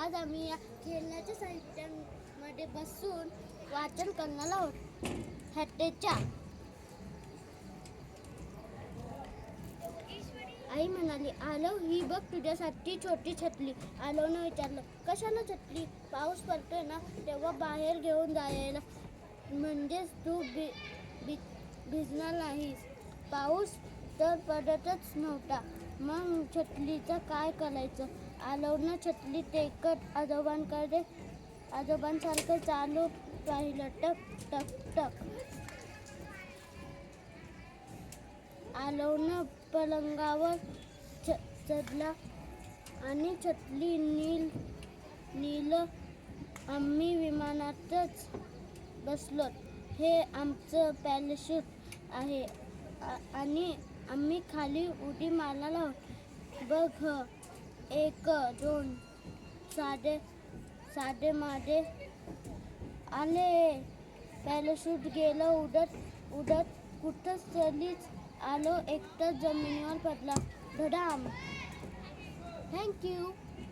आज आम्ही या खेळण्याच्या साहित्यामध्ये बसून वाचन करणार आहोत. हॅटेच्या आई म्हणाली, आलो ही बघ तुझ्यासाठी छोटी छत्री. आलोनं विचारलं, कशाला छत्री? पाऊस पडतोय ना, तेव्हा बाहेर घेऊन जायला, म्हणजेच तू भिजणार नाहीस. पाऊस तर पडतच नव्हता, मग छत्रीचं काय करायचं? आलोनं छत्री टेकत आजोबांसारखं चालू राहिलं. टक टक टक. आलोनं पलंगावर चढला आणि छत्री नेलं. आम्ही विमानातच बसलो. हे आमचं पॅराशूट आहे आणि आम्ही खाली उडी मारणार आहोत. बघ, 1 2 साधे मादे आले. पॅराशूट गेलं उडत कुठंच तरीच आलो एकटाच जमिनीवर पडला. धडाम. थँक्यू.